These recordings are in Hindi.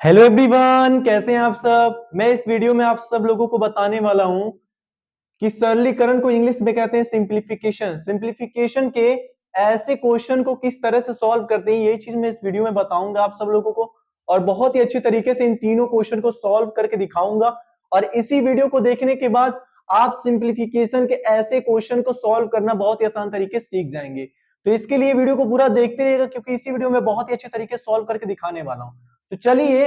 हेलो एवरीवन, कैसे हैं आप सब। मैं इस वीडियो में आप सब लोगों को बताने वाला हूं कि सरलीकरण को इंग्लिश में कहते हैं सिंप्लीफिकेशन। सिंप्लीफिकेशन के ऐसे क्वेश्चन को किस तरह से सॉल्व करते हैं, यही चीज मैं इस वीडियो में बताऊंगा आप सब लोगों को, और बहुत ही अच्छी तरीके से इन तीनों क्वेश्चन को सॉल्व करके दिखाऊंगा। और इसी वीडियो को देखने के बाद आप सिंप्लीफिकेशन के ऐसे क्वेश्चन को सॉल्व करना बहुत ही आसान तरीके से सीख जाएंगे। तो इसके लिए वीडियो को पूरा देखते रहिएगा, क्योंकि इसी वीडियो में बहुत ही अच्छे तरीके से सॉल्व करके दिखाने वाला हूं। तो चलिए,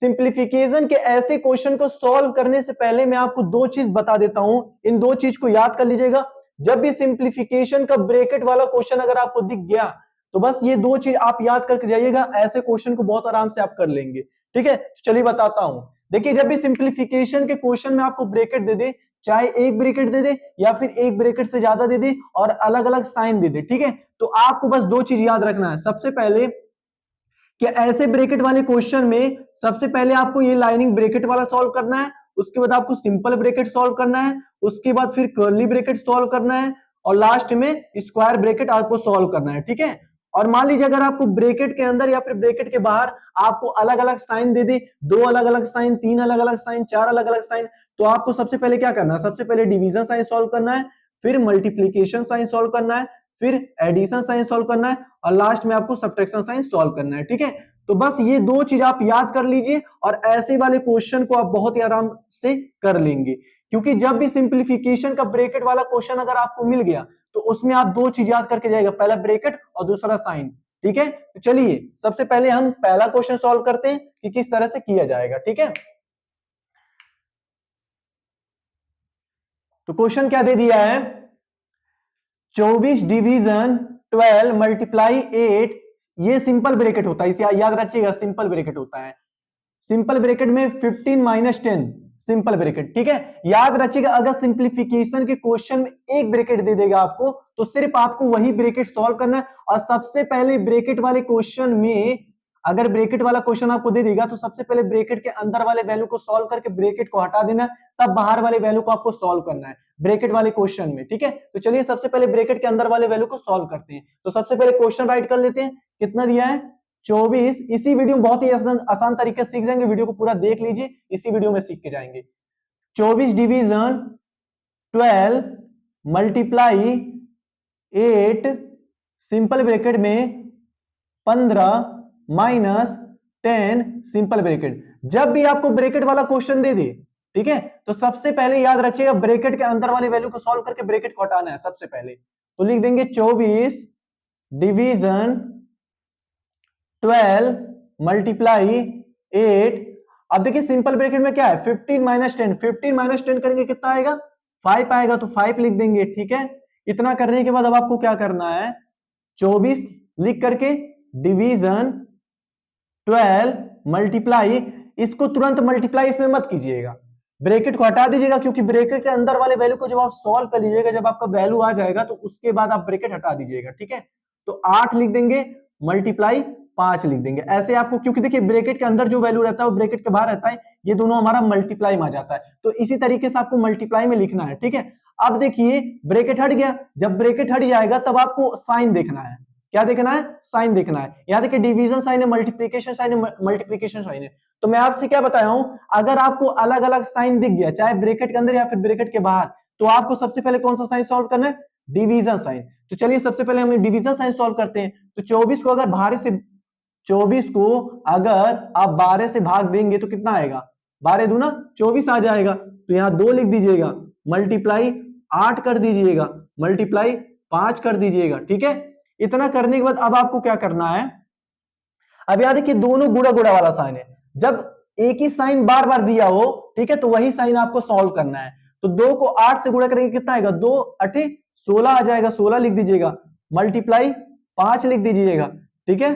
सिंप्लीफिकेशन के ऐसे क्वेश्चन को सॉल्व करने से पहले मैं आपको दो चीज बता देता हूं। इन दो चीज को याद कर लीजिएगा। जब भी सिंप्लीफिकेशन का ब्रैकेट वाला क्वेश्चन अगर आपको दिख गया तो बस ये दो चीज आप याद करके जाइएगा, ऐसे क्वेश्चन को बहुत आराम से आप कर लेंगे। ठीक है, चलिए बताता हूं। देखिए, जब भी सिंप्लीफिकेशन के क्वेश्चन में आपको ब्रैकेट दे दे, चाहे एक ब्रैकेट दे दे या फिर एक ब्रैकेट से ज्यादा दे दे और अलग अलग साइन दे दे, ठीक है, तो आपको बस दो चीज याद रखना है। सबसे पहले कि ऐसे ब्रैकेट वाले क्वेश्चन में सबसे पहले आपको ये लाइनिंग ब्रैकेट वाला सॉल्व करना है, उसके बाद आपको सिंपल ब्रैकेट सॉल्व करना है, उसके बाद फिर कर्ली ब्रैकेट सॉल्व करना है, और लास्ट में स्क्वायर ब्रैकेट आपको सॉल्व करना है। ठीक है, और मान लीजिए अगर आपको ब्रैकेट के अंदर या फिर ब्रैकेट के बाहर आपको अलग अलग साइन दे दे, दो अलग अलग साइन, तीन अलग अलग साइन, चार अलग अलग साइन, तो आपको सबसे पहले क्या करना है, सबसे पहले डिवीजन साइन सॉल्व करना है, फिर मल्टीप्लीकेशन साइन सॉल्व करना है, फिर एडिशन साइन सॉल्व करना है, और लास्ट में आपको सब्ट्रैक्शन साइन सॉल्व करना है। ठीक है, तो बस ये दो चीज आप याद कर लीजिए और ऐसे वाले क्वेश्चन को आप बहुत ही आराम से कर लेंगे। क्योंकि जब भी सिंप्लीफिकेशन का ब्रैकेट वाला क्वेश्चन अगर आपको मिल गया तो उसमें आप दो चीज याद करके जाएगा, पहला ब्रैकेट और दूसरा साइन। ठीक है, तो चलिए सबसे पहले हम पहला क्वेश्चन सॉल्व करते हैं कि किस तरह से किया जाएगा। ठीक है, तो क्वेश्चन क्या दे दिया है, 24 डिवीजन 12 मल्टीप्लाई 8, ये सिंपल ब्रैकेट होता है, इसे याद रखिएगा, सिंपल ब्रैकेट होता है। सिंपल ब्रैकेट में 15 माइनस 10, सिंपल ब्रैकेट। ठीक है, याद रखिएगा, अगर सिंप्लीफिकेशन के क्वेश्चन में एक ब्रैकेट दे देगा आपको तो सिर्फ आपको वही ब्रैकेट सॉल्व करना है। और सबसे पहले ब्रैकेट वाले क्वेश्चन में अगर ब्रैकेट वाला क्वेश्चन आपको दे देगा तो सबसे पहले ब्रैकेट के अंदर वाले वैल्यू को सॉल्व करके ब्रैकेट को हटा देना, तब बाहर वाले वैल्यू को आपको सॉल्व करना है ब्रैकेट वाले क्वेश्चन में। ठीक है, तो चलिए सबसे पहले ब्रैकेट के अंदर वाले वैल्यू को सॉल्व करते हैं। तो सबसे पहले क्वेश्चन राइट कर लेते हैं, कितना दिया है 24। इसी वीडियो में बहुत ही आसान तरीके से सीख जाएंगे, वीडियो को पूरा देख लीजिए, इसी वीडियो में सीख के जाएंगे। 24 डिवीजन 12 मल्टीप्लाई 8 सिंपल ब्रैकेट में 15 माइनस 10 सिंपल ब्रैकेट। जब भी आपको ब्रैकेट वाला क्वेश्चन दे दे, ठीक है, तो सबसे पहले याद रखिएगा ब्रैकेट के अंदर वाले वैल्यू को सॉल्व करके ब्रैकेट को हटाना है सबसे पहले। तो लिख देंगे 24 डिवीजन 12 मल्टीप्लाई 8। अब देखिए सिंपल ब्रैकेट में क्या है, 15 माइनस 10, 15 माइनस 10 करेंगे कितना आएगा, 5 आएगा, तो 5 लिख देंगे। ठीक है, इतना करने के बाद अब आपको क्या करना है, 24 लिख करके डिवीजन 12 मल्टीप्लाई, इसको तुरंत मल्टीप्लाई इसमें मत कीजिएगा, ब्रैकेट को हटा दीजिएगा, क्योंकि ब्रैकेट के अंदर वाले वैल्यू को जब आप सॉल्व कर लीजिएगा, जब आपका वैल्यू आ जाएगा तो उसके बाद आप ब्रैकेट हटा दीजिएगा। ठीक है, तो 8 लिख देंगे मल्टीप्लाई 5 लिख देंगे, ऐसे आपको, क्योंकि देखिए ब्रैकेट के अंदर जो वैल्यू रहता है वो ब्रैकेट के बाहर रहता है, ये दोनों हमारा मल्टीप्लाई में आ जाता है, तो इसी तरीके से आपको मल्टीप्लाई में लिखना है। ठीक है, अब देखिए ब्रैकेट हट गया, जब ब्रैकेट हट जाएगा तब आपको साइन देखना है, क्या देखना है, साइन देखना है। यहां देखिए डिवीजन साइन है, मल्टीप्लीकेशन साइन है, मल्टीप्लीकेशन साइन है। तो मैं आपसे क्या बताया हूं, अगर आपको अलग अलग साइन दिख गया, चाहे ब्रैकेट के अंदर या फिर ब्रैकेट के बाहर, तो आपको सबसे पहले कौन सा साइन सॉल्व करना है, डिवीजन साइन। तो चलिए सबसे पहले हम डिवीजन साइन सॉल्व करते हैं। तो 24 को अगर 12 से भाग देंगे तो कितना आएगा, 12 दूना 24 आ जाएगा, तो यहां 2 लिख दीजिएगा, मल्टीप्लाई 8 कर दीजिएगा, मल्टीप्लाई 5 कर दीजिएगा। ठीक है, इतना करने के बाद अब आपको क्या करना है, अब याद है कि दोनों गुणा गुणा वाला साइन है, जब एक ही साइन बार बार दिया हो, ठीक है, तो वही साइन आपको सॉल्व करना है। तो 2 को 8 से गुणा करेंगे कितना आएगा, 2 8 16 आ जाएगा, 16 लिख दीजिएगा, मल्टीप्लाई 5 लिख दीजिएगा। ठीक है,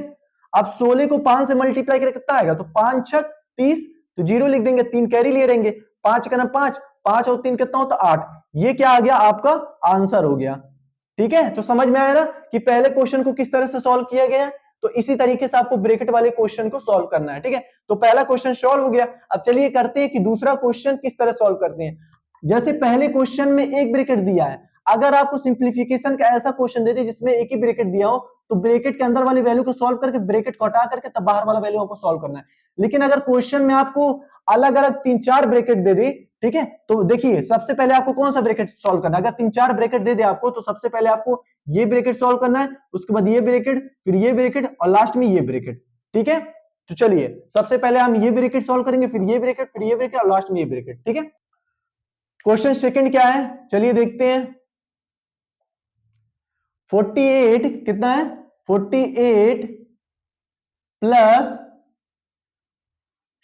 अब 16 को 5 से मल्टीप्लाई करें कितना आएगा, तो 5 6 30, तो 0 लिख देंगे, 3 कैरी ले रहेंगे, 5 का ना 5, 5 और 3 कितना होता, 8। ये क्या आ गया, आपका आंसर हो गया। ठीक है, तो समझ में आया ना कि पहले क्वेश्चन को किस तरह से सॉल्व किया गया है। तो इसी तरीके से आपको ब्रैकेट वाले क्वेश्चन को सॉल्व करना है। ठीक है, तो पहला क्वेश्चन सॉल्व हो गया। अब चलिए करते हैं कि दूसरा क्वेश्चन किस तरह सॉल्व करते हैं। जैसे पहले क्वेश्चन में एक ब्रैकेट दिया है, अगर आपको सिंप्लीफिकेशन का ऐसा क्वेश्चन दे दे जिसमें एक ही ब्रैकेट दिया हो, तो ब्रैकेट के अंदर वाली वैल्यू को सॉल्व करके ब्रैकेट को हटा करके तब बाहर वाला वैल्यू आपको सॉल्व करना है। लेकिन अगर क्वेश्चन में आपको अलग अलग 3-4 ब्रैकेट दे दे, ठीक है, तो देखिए सबसे पहले आपको कौन सा ब्रैकेट सॉल्व करना है। अगर 3-4 ब्रैकेट दे दे आपको तो सबसे पहले आपको ये ब्रैकेट सॉल्व करना है, उसके बाद ये ब्रैकेट, फिर ये ब्रैकेट और लास्ट में ये ब्रैकेट। ठीक है, तो चलिए सबसे पहले हम ये ब्रैकेट सॉल्व करेंगे, फिर ये ब्रैकेट, फिर ये ब्रैकेट और लास्ट में ये ब्रैकेट। ठीक है, क्वेश्चन सेकंड क्या है, चलिए देखते हैं। 48 कितना है, 48 प्लस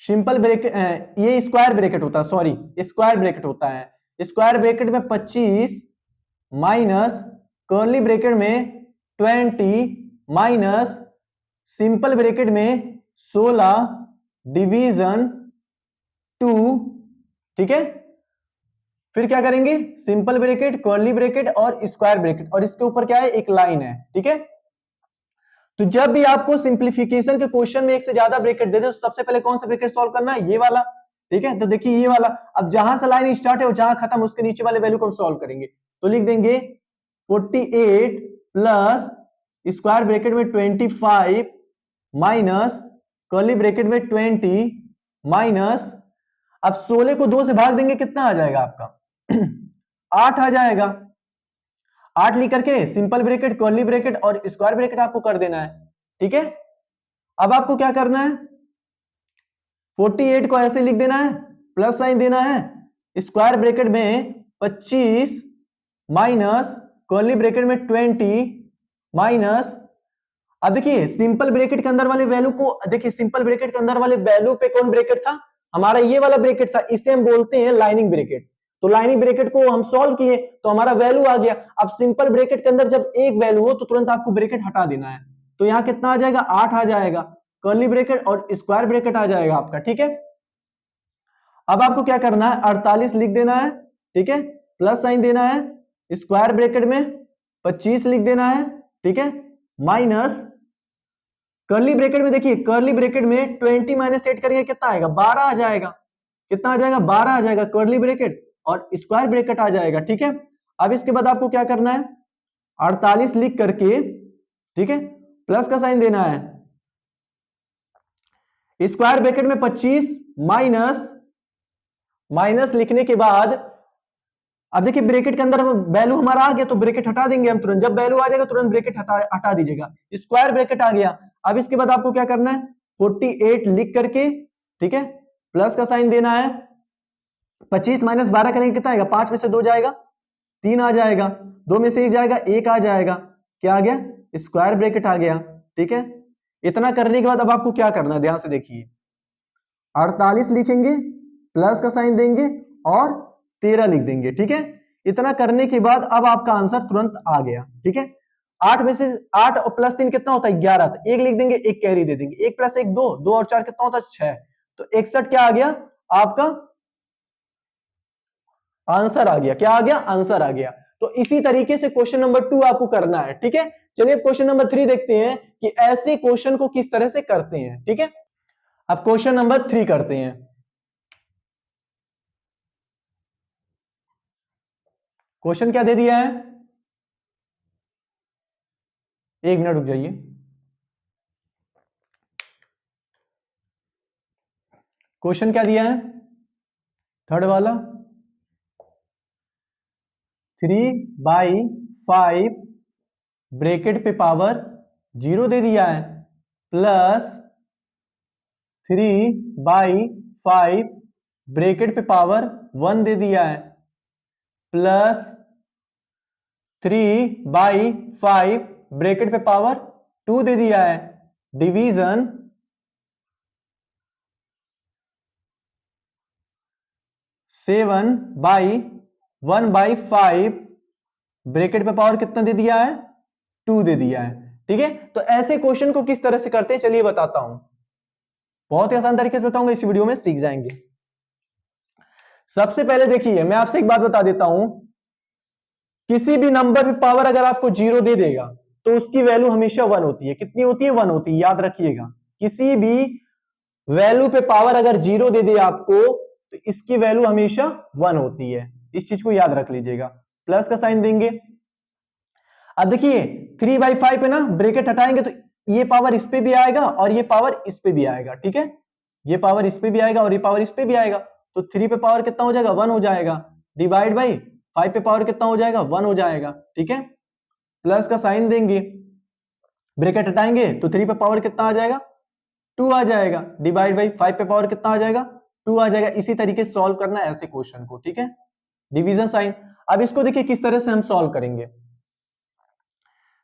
सिंपल ब्रैकेट, ये स्क्वायर ब्रैकेट होता है, सॉरी स्क्वायर ब्रैकेट होता है, स्क्वायर ब्रैकेट में 25 माइनस कर्ली ब्रैकेट में 20 माइनस सिंपल ब्रैकेट में 16 डिवीजन 2। ठीक है, फिर क्या करेंगे, सिंपल ब्रैकेट, कर्ली ब्रैकेट और स्क्वायर ब्रैकेट, और इसके ऊपर क्या है, एक लाइन है। ठीक है, तो जब भी आपको सिंप्लीफिकेशन के क्वेश्चन में एक से ज्यादा ब्रैकेट दे दे तो सबसे पहले कौन सा ब्रैकेट सॉल्व करना है, ये वाला। ठीक है, तो देखिए ये वाला, अब जहां से लाइन स्टार्ट है और जहां खत्म उसके नीचे वाले वैल्यू को हम सॉल्व करेंगे। तो लिख देंगे 48 प्लस स्क्वायर ब्रैकेट में 25 माइनस कर्ली ब्रैकेट में 20 माइनस, अब 16 को 2 से भाग देंगे कितना आ जाएगा आपका 8 आ जाएगा। 8 लिख करके सिंपल ब्रैकेट, कर्ली ब्रैकेट और स्क्वायर ब्रैकेट आपको कर देना है। ठीक है, अब आपको क्या करना है, 48 को ऐसे लिख देना है, प्लस साइन देना है, स्क्वायर ब्रैकेट में 25 माइनस कर्ली ब्रैकेट में 20 माइनस, अब देखिए सिंपल ब्रैकेट के अंदर वाले वैल्यू को देखिए, सिंपल ब्रैकेट के अंदर वाले वैल्यू पे कौन ब्रैकेट था, हमारा ये वाला ब्रैकेट था, इसे हम बोलते हैं लाइनिंग ब्रैकेट। तो लाइनिंग ब्रैकेट को हम सॉल्व किए तो हमारा वैल्यू आ गया। अब सिंपल ब्रैकेट के अंदर जब एक वैल्यू हो तो तुरंत आपको ब्रैकेट हटा देना है, तो यहां कितना आ जाएगा, 8 आ जाएगा, कर्ली ब्रैकेट और स्क्वायर ब्रैकेट आ जाएगा आपका। ठीक है, अब आपको क्या करना है, 48 लिख देना है, ठीक है, प्लस साइन देना है, स्क्वायर ब्रैकेट में 25 लिख देना है, ठीक है, माइनस कर्ली ब्रैकेट में, देखिए कर्ली ब्रैकेट में 20 माइनस 8 करेंगे कितना आएगा, 12 आ जाएगा। कितना आ जाएगा, 12 आ जाएगा कर्ली ब्रैकेट और स्क्वायर ब्रैकेट आ जाएगा। ठीक है, अब इसके बाद आपको क्या करना है, 48 लिख करके, ठीक है, प्लस का साइन देना है, स्क्वायर ब्रैकेट में 25 माइनस, माइनस लिखने के बाद अब देखिए ब्रैकेट के अंदर वैल्यू हमारा आ गया तो ब्रैकेट हटा देंगे हम तुरंत, जब वैल्यू आ जाएगा तुरंत ब्रैकेट हटा दीजिएगा, स्क्वायर ब्रैकेट आ गया। अब इसके बाद आपको क्या करना है, 48 लिख करके, ठीक है, प्लस का साइन देना है, 25 माइनस 12 करेंगे कितना आएगा, 5 में से 2 जाएगा, 3 आ जाएगा, 2 में से 1 जाएगा, 1 आ जाएगा, क्या आ गया, स्क्वायर ब्रैकेट आ गया। ठीक है, इतना करने के बाद अब आपको क्या करना है, ध्यान से देखिए, 48 लिखेंगे, प्लस का साइन देंगे और 13 लिख देंगे। ठीक है, इतना करने के बाद अब आपका आंसर तुरंत आ गया। ठीक है, 8 में से 8 और प्लस 3 कितना होता है, 11, तो 1 लिख देंगे, 1 कैरी दे देंगे, 1 प्लस 1 2, 2 और 4 कितना होता है, 6, तो 61 क्या आ गया आपका आंसर आ गया। क्या आ गया, आंसर आ गया। तो इसी तरीके से क्वेश्चन नंबर 2 आपको करना है। ठीक है, चलिए क्वेश्चन नंबर 3 देखते हैं कि ऐसे क्वेश्चन को किस तरह से करते हैं। ठीक है, अब क्वेश्चन नंबर 3 करते हैं। क्वेश्चन क्या दे दिया है, 1 मिनट रुक जाइए। क्वेश्चन क्या दिया है, थर्ड वाला, 3/5 ब्रैकेट पे पावर 0 दे दिया है, प्लस 3/5 ब्रैकेट पे पावर 1 दे दिया है, प्लस 3/5 ब्रैकेट पे पावर 2 दे दिया है, डिवीजन 7/1/5 ब्रैकेट पे पावर कितना दे दिया है, 2 दे दिया है। ठीक है, तो ऐसे क्वेश्चन को किस तरह से करते हैं चलिए बताता हूं, बहुत ही आसान तरीके से बताऊंगा, इस वीडियो में सीख जाएंगे। सबसे पहले देखिए मैं आपसे एक बात बता देता हूं, किसी भी नंबर पे पावर अगर आपको 0 दे देगा तो उसकी वैल्यू हमेशा 1 होती है। कितनी होती है, 1 होती है, याद रखिएगा। किसी भी वैल्यू पे पावर अगर 0 दे दे आपको तो इसकी वैल्यू हमेशा 1 होती है, इस चीज को याद रख लीजिएगा। प्लस का साइन देंगे, अब देखिए 3/5 है ना, ब्रैकेट हटाएंगे तो ये पावर इस पे भी आएगा और ये पावर इस पे भी आएगा, ठीक है, ये पावर इस पे भी आएगा और ये पावर इस पे भी आएगा, तो 3 पे पावर कितना हो जाएगा 1 हो जाएगा, डिवाइड बाई 5 पे पावर कितना हो जाएगा 1 हो जाएगा, ठीक है, प्लस का साइन देंगे, ब्रैकेट हटाएंगे तो 3 पे पावर कितना आ जाएगा 2 आ जाएगा, डिवाइड बाई 5 पे पावर कितना आ जाएगा 2 आ जाएगा। इसी तरीके से सॉल्व करना है ऐसे क्वेश्चन को, ठीक है, डिवीजन साइन। अब इसको देखिए किस तरह से हम सॉल्व करेंगे।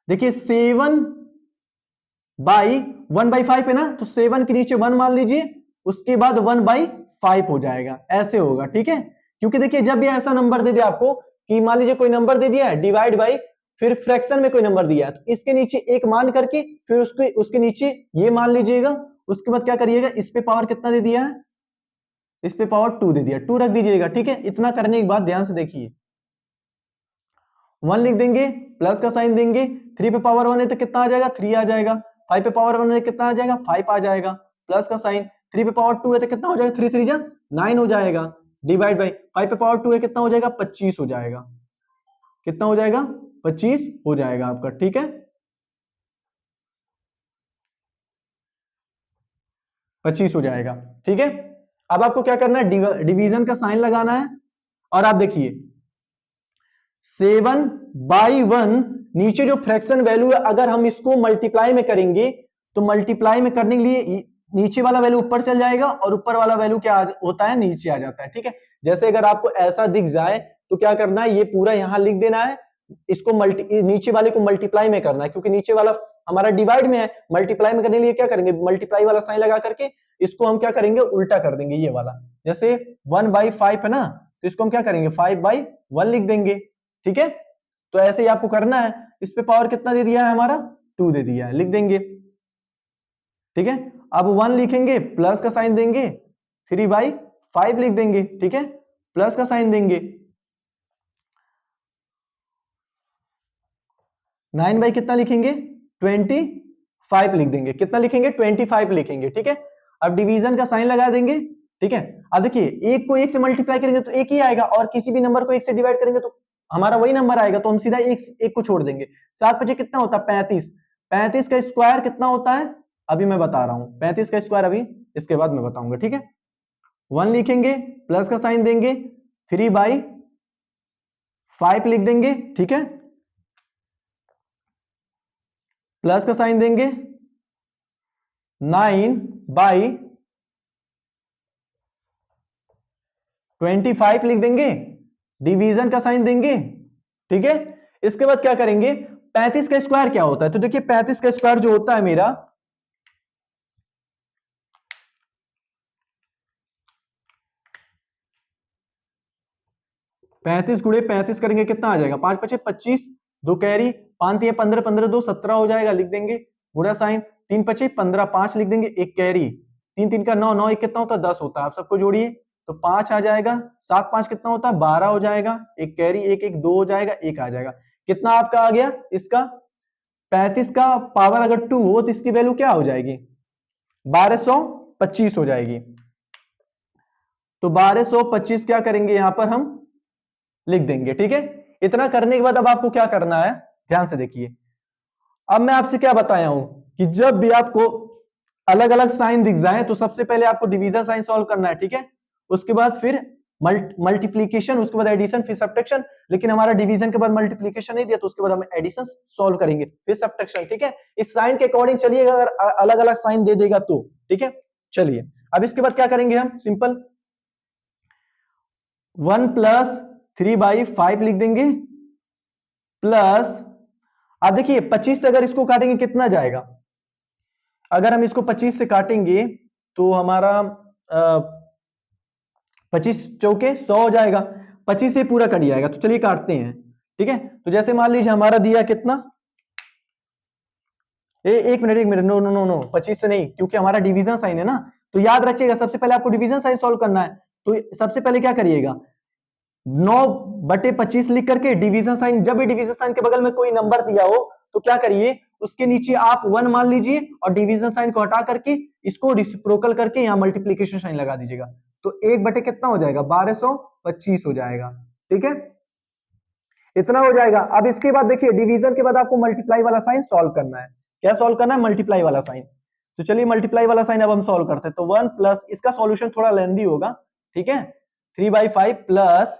देखिए 7/1/5 है ना, तो 7 के नीचे 1 मान लीजिए, उसके बाद 1/5 हो जाएगा, ऐसे होगा, ठीक है, क्योंकि देखिए जब ये ऐसा नंबर दे दिया आपको कि मान लीजिए कोई नंबर दे दिया है, डिवाइड बाई फिर फ्रैक्शन में कोई नंबर दिया है, तो इसके नीचे एक मान करके फिर उसके नीचे ये मान लीजिएगा, उसके बाद क्या करिएगा, इस पे पावर कितना दे दिया है, इस पे पावर 2 दे दिया, 2 रख दीजिएगा, ठीक है। इतना करने के बाद ध्यान से देखिए 1 लिख देंगे, प्लस का साइन देंगे, 3 पे पावर 1 है तो कितना आ जाएगा 3 आ जाएगा, 5 पे पावर 1 है कितना आ जाएगा 5 आ जाएगा, प्लस का साइन, 3 पे पावर 2 है तो कितना हो जाएगा 3 3 जा 9 हो जाएगा, डिवाइड बाई 5 पे पावर 2 है कितना हो जाएगा 25 हो जाएगा, कितना हो जाएगा 25 हो जाएगा आपका, ठीक है, 25 हो जाएगा, ठीक है। अब आपको क्या करना है, डिवीजन का साइन लगाना है, और आप देखिए 7/1 नीचे जो फ्रैक्शन वैल्यू है, अगर हम इसको मल्टीप्लाई में करेंगे तो मल्टीप्लाई में करने के लिए नीचे वाला वैल्यू ऊपर चल जाएगा और ऊपर वाला वैल्यू क्या होता है नीचे आ जाता है, ठीक है। जैसे अगर आपको ऐसा दिख जाए तो क्या करना है, ये पूरा यहां लिख देना है, इसको नीचे वाले को मल्टीप्लाई में करना है, क्योंकि नीचे वाला हमारा डिवाइड में है, मल्टीप्लाई में करने के लिए क्या करेंगे, मल्टीप्लाई वाला साइन लगा करके इसको हम क्या करेंगे उल्टा कर देंगे, ये वाला जैसे 1/5 है ना, तो इसको हम क्या करेंगे 5/1 लिख देंगे, ठीक है। तो ऐसे ही आपको करना है, इस पे पावर कितना दे दिया है हमारा 2 दे दिया है, लिख देंगे, ठीक है। अब 1 लिखेंगे, प्लस का साइन देंगे, 3/5 लिख देंगे, ठीक है, प्लस का साइन देंगे, 9 कितना लिखेंगे 25 लिख देंगे, कितना लिखेंगे 25 लिखेंगे, ठीक है। अब डिवीजन का साइन लगा देंगे, ठीक है। अब देखिए एक को एक से मल्टीप्लाई करेंगे तो एक ही आएगा, और किसी भी नंबर को एक से डिवाइड करेंगे तो हमारा वही नंबर आएगा, तो हम सीधा एक को छोड़ देंगे। 7 कितना होता है 35, 35 का स्क्वायर कितना होता है अभी मैं बता रहा हूं, 35 का स्क्वायर अभी इसके बाद मैं बताऊंगा, ठीक है। 1 लिखेंगे, प्लस का साइन देंगे, 3/5 लिख देंगे, ठीक है, प्लस का साइन देंगे, 9/25 लिख देंगे, डिवीजन का साइन देंगे, ठीक है। इसके बाद क्या करेंगे, 35 का स्क्वायर क्या होता है, तो देखिए 35 का स्क्वायर जो होता है मेरा 35 गुणे 35 करेंगे कितना आ जाएगा 5 5 25, 2 कैरी, 5 3 15 15 2 17 हो जाएगा, लिख देंगे, गुणा साइन, 3 5 15 5 लिख देंगे, एक कैरी, 3 3 का 9 9 एक कितना होता है 10 होता है, आप सबको जोड़िए तो 5 आ जाएगा, 7 5 कितना होता है 12 हो जाएगा, एक कैरी, एक एक 2 हो जाएगा, एक आ जाएगा, कितना आपका आ गया इसका 35 का पावर अगर 2 हो तो इसकी वैल्यू क्या हो जाएगी 1225 हो जाएगी। तो 1225 क्या करेंगे यहां पर हम लिख देंगे, ठीक है। इतना करने के बाद अब आपको क्या करना है, ध्यान से देखिए, अब मैं आपसे क्या बताया हूं कि जब भी आपको अलग अलग साइन दिख जाए तो सबसे पहले आपको डिवीजन साइन सॉल्व करना है, ठीक है, उसके बाद फिर मल्टीप्लीकेशन, उसके बाद एडिशन, फिर सब्ट्रैक्शन, लेकिन हमारा डिवीजन के बाद मल्टीप्लीकेशन नहीं दिया तो उसके बाद हम एडिशन सॉल्व करेंगे, फिर सब्ट्रैक्शन, ठीक है। इस साइन के अकॉर्डिंग चलिएगा, अगर अलग अलग साइन दे देगा तो, ठीक है। चलिए अब इसके बाद क्या करेंगे हम, सिंपल 1 + 3/5 लिख देंगे, प्लस, अब देखिए 25 से अगर इसको काटेंगे कितना जाएगा, अगर हम इसको 25 से काटेंगे तो हमारा 25 चौके 100 हो जाएगा, 25 से पूरा कट जाएगा, तो चलिए काटते हैं, ठीक है। तो जैसे मान लीजिए हमारा दिया कितना, एक मिनट, नो नो नो नो 25 से नहीं, क्योंकि हमारा डिवीजन साइन है ना, तो याद रखिएगा सबसे पहले आपको डिवीजन साइन सॉल्व करना है, तो सबसे पहले क्या करिएगा 9/25 लिख करके डिवीजन साइन, जब भी डिवीजन साइन के बगल में कोई नंबर दिया हो तो क्या करिए उसके नीचे आप 1 मान लीजिए और डिवीजन साइन को हटा करके इसको रेसिप्रोकल करके यहां मल्टीप्लीकेशन साइन लगा दीजिएगा, तो 1 बटे कितना हो जाएगा 1225 हो जाएगा, ठीक है। इतना हो जाएगा। अब इसके बाद देखिए डिवीजन के बाद आपको मल्टीप्लाई वाला साइन सॉल्व करना है। क्या सॉल्व करना है? मल्टीप्लाई वाला साइन। तो चलिए मल्टीप्लाई वाला साइन अब हम सॉल्व करते हैं। तो 1 प्लस, इसका सॉल्यूशन थोड़ा लेंदी होगा, ठीक है, 3/5 प्लस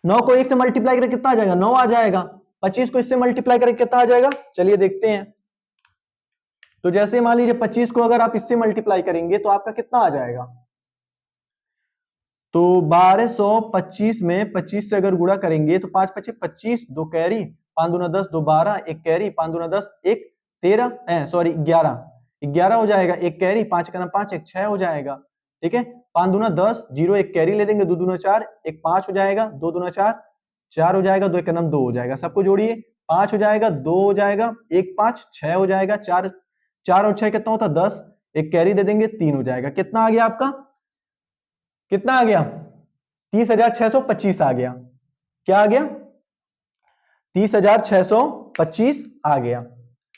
9 को 1 से मल्टीप्लाई करके कितना आ जाएगा? 9 आ जाएगा। 25 को इससे मल्टीप्लाई करके कितना आ जाएगा? चलिए देखते हैं। तो जैसे मान लीजिए 25 को अगर आप इससे मल्टीप्लाई करेंगे तो आपका कितना आ जाएगा? तो 1225 में 25 से अगर गुणा करेंगे तो 5 5 25, 2 कैरी, 5 दूना 10, 2 12, 1 कैरी, 5 दूना 10, 1 13, सॉरी 11, 11 हो जाएगा। 1 कैरी, 5 का 5, 1 6 हो जाएगा, ठीक है। 5 दूना 10, 0 1 कैरी ले देंगे, 2 दूना 4, 1 5 हो जाएगा, 2 दूना 4, 4 हो जाएगा, 2 1 2 हो जाएगा। सबको जोड़िए, 5 हो जाएगा, 2 हो जाएगा, 1 5 6 हो जाएगा, 4 4 और 6 कितना होता है? 10, 1 कैरी दे देंगे, 3 हो जाएगा। कितना आ गया आपका? कितना आ गया? 30,625 आ गया। क्या आ गया? 30,625 आ गया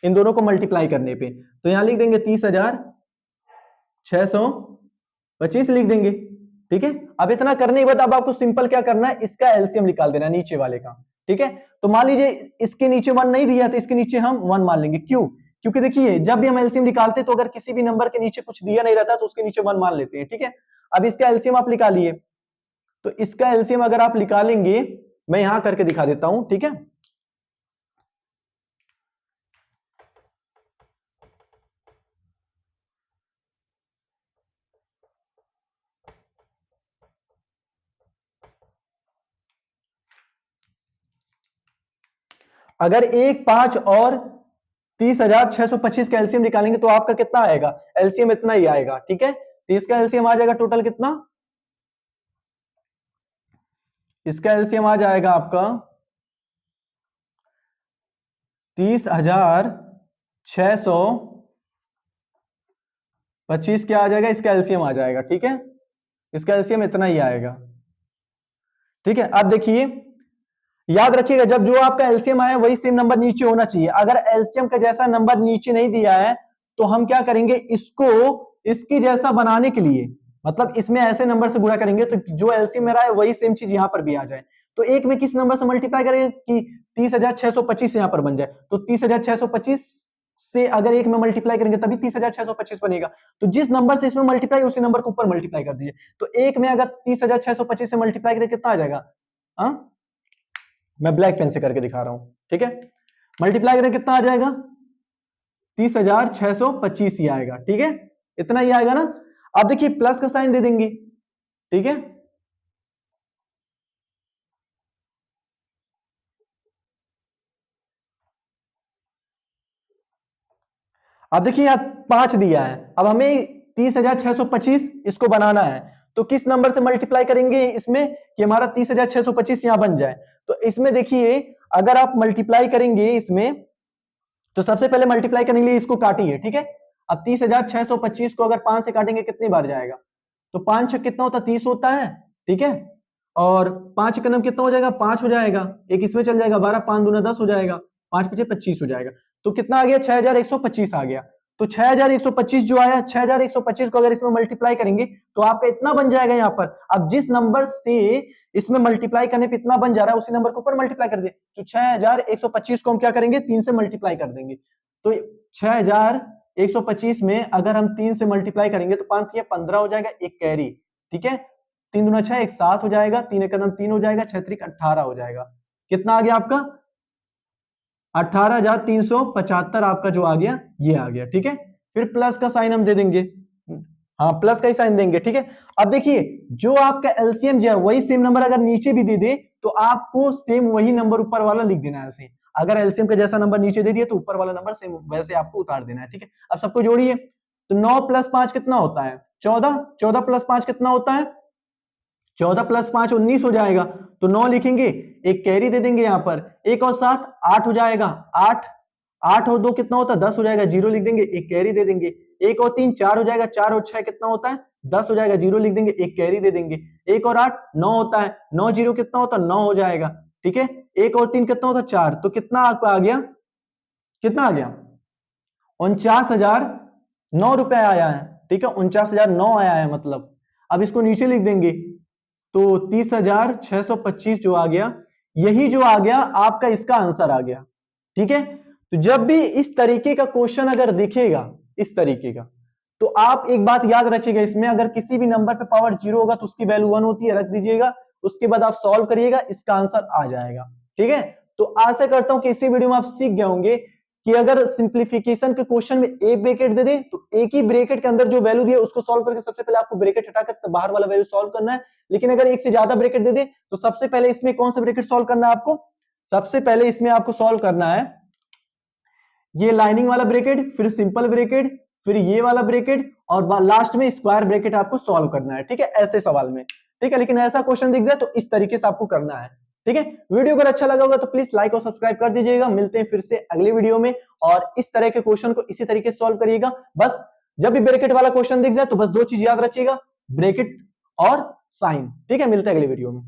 इन दोनों को मल्टीप्लाई करने पे। तो यहां लिख देंगे 30,625 लिख देंगे, ठीक है। अब इतना करने के बाद अब आपको सिंपल क्या करना है? इसका एलसीएम निकाल देना है नीचे वाले का, ठीक है। तो मान लीजिए इसके नीचे 1 नहीं दिया तो इसके नीचे हम 1 मान लेंगे। क्यों? क्योंकि देखिए जब भी हम एलसीएम निकालते तो अगर किसी भी नंबर के नीचे कुछ दिया नहीं रहता तो उसके नीचे 1 मान लेते हैं, ठीक है। अब इसका एलसीएम आप निकालिए। तो इसका एलसीएम अगर आप निकालेंगे, मैं यहां करके दिखा देता हूं, ठीक है। अगर 1 5 और 30,625 का एलसीएम निकालेंगे तो आपका कितना आएगा? एलसीएम इतना ही आएगा, ठीक है। तो इसका एलसीएम आ जाएगा टोटल कितना? इसका एलसीएम आ जाएगा आपका 30,625 क्या आ जाएगा? इसका एलसीएम आ जाएगा, ठीक है। इसका एलसीएम इतना ही आएगा, ठीक है। अब देखिए याद रखिएगा जब जो आपका एलसीएम आया वही सेम नंबर नीचे होना चाहिए। अगर एलसीएम का जैसा नंबर नीचे नहीं दिया है तो हम क्या करेंगे? इसको इसकी जैसा बनाने के लिए, मतलब इसमें ऐसे नंबर से गुणा करेंगे तो जो एलसीएम मेरा है वही सेम चीज यहां पर भी आ जाए। तो एक में किस नंबर से मल्टीप्लाई करेंगे कि 30,625 यहां पर बन जाए। तो 30,625 से अगर एक में मल्टीप्लाई करेंगे तभी 30,625 बनेगा। तो जिस नंबर से इसमें मल्टीप्लाई उसी नंबर को ऊपर मल्टीप्लाई कर दीजिए। तो एक में अगर 30,625 से मल्टीप्लाई करें कितना आ जाएगा? हाँ, मैं ब्लैक पेन से करके दिखा रहा हूं, ठीक है। मल्टीप्लाई करें कितना आ जाएगा? 30,625 ही आएगा, ठीक है। इतना ही आएगा ना। अब देखिए प्लस का साइन दे देंगे, ठीक है। अब देखिए यहां 5 दिया है, अब हमें 30,625 इसको बनाना है। तो किस नंबर से मल्टीप्लाई करेंगे इसमें कि हमारा 30,625 यहां बन जाए? तो इसमें देखिए अगर आप मल्टीप्लाई करेंगे इसमें तो सबसे पहले मल्टीप्लाई करने के लिए इसको काटिए, ठीक है। अब 30,625 को अगर 5 से काटेंगे कितनी बार जाएगा? तो 5 छक कितना होता है? 30 होता है, ठीक है। और 5 का नंबर कितना हो जाएगा? 5 हो जाएगा। एक इसमें चल जाएगा 12, 5 दूना 10 हो जाएगा, 5 पचे 25 हो जाएगा। तो कितना आ गया? 6,125 आ गया। तो 6,125 जो आया, 6,125 को अगर इसमें मल्टीप्लाई करेंगे तो आपका इतना बन जाएगा यहाँ पर। अब जिस नंबर से इसमें मल्टीप्लाई करने पे इतना बन जा रहा है उसी नंबर को ऊपर मल्टीप्लाई कर दे। तो 6,125 को हम क्या करेंगे? 3 से मल्टीप्लाई कर देंगे। तो 6,125 में अगर हम 3 से मल्टीप्लाई करेंगे तो 5 या 15 हो जाएगा, एक कैरी, ठीक है। 3 दूना 6, एक 7 हो जाएगा, 3 एक 3 हो जाएगा, 6 3 18 हो जाएगा। कितना आ गया आपका? 18,375 आपका जो आ गया ये आ गया, ठीक है। फिर प्लस का साइन हम दे देंगे, हाँ प्लस का ही साइन देंगे, ठीक है। अब देखिए जो आपका एलसीएम जो है वही सेम नंबर अगर नीचे भी दे दे तो आपको सेम वही नंबर ऊपर वाला लिख देना है ऐसे। अगर एलसीएम का जैसा नंबर नीचे दे दिया तो ऊपर वाला नंबर सेम वैसे आपको उतार देना है, ठीक है। अब सबको जोड़िए। तो 9 + 5 कितना होता है? 14। 14 + 5 कितना होता है? 14 + 5 19 हो जाएगा। तो 9 लिखेंगे, एक कैरी दे देंगे यहां पर, 1 और 7 8 हो जाएगा, 8 8 और 2 कितना होता है? 10 हो जाएगा, 0 लिख देंगे, एक कैरी दे देंगे। 1 और 3 4 हो जाएगा, 4 और 6 कितना होता है? 10 हो जाएगा, 0 लिख देंगे, एक कैरी दे देंगे। 1 और 8 9 होता है, 9 0 कितना होता है? 9 हो जाएगा, ठीक है। 1 और 3 कितना होता है? 4। तो कितना आपका आ गया? कितना आ गया? 49,009 रुपए आया है, ठीक है। 49,009 आया है मतलब। अब इसको नीचे लिख देंगे तो 30,625 जो आ गया, यही जो आ गया आपका इसका आंसर आ गया। ठीक है, तो जब भी इस तरीके का क्वेश्चन अगर दिखेगा इस तरीके का, तो आप एक बात याद रखिएगा, इसमें अगर किसी भी नंबर पे पावर 0 होगा तो उसकी वैल्यू 1 होती है, रख दीजिएगा, उसके बाद आप सॉल्व करिएगा, इसका आंसर आ जाएगा। ठीक है, तो आशा करता हूं कि इसी वीडियो में आप सीख गए होंगे कि अगर सिंप्लीफिकेशन के क्वेश्चन में एक ब्रैकेट दे दे तो एक ही ब्रैकेट के अंदर जो वैल्यू दिया उसको सॉल्व करके सबसे पहले आपको ब्रैकेट हटाकर बाहर वाला वैल्यू सॉल्व करना है। लेकिन अगर एक से ज्यादा ब्रैकेट दे दे तो सबसे पहले इसमें कौन सा ब्रैकेट सॉल्व करना है आपको? सबसे पहले इसमें आपको सॉल्व करना है ये लाइनिंग वाला ब्रैकेट, फिर सिंपल ब्रैकेट, फिर ये वाला ब्रैकेट और लास्ट में स्क्वायर ब्रैकेट आपको सॉल्व करना है। ठीक है, ऐसे सवाल में। ठीक है, लेकिन ऐसा क्वेश्चन दिख जाए तो इस तरीके से आपको करना है। ठीक है, वीडियो अगर अच्छा लगा होगा तो प्लीज लाइक और सब्सक्राइब कर दीजिएगा। मिलते हैं फिर से अगले वीडियो में, और इस तरह के क्वेश्चन को इसी तरीके से सॉल्व करिएगा। बस जब भी ब्रैकेट वाला क्वेश्चन दिख जाए तो बस दो चीज याद रखिएगा, ब्रैकेट और साइन। ठीक है, मिलते हैं अगले वीडियो में।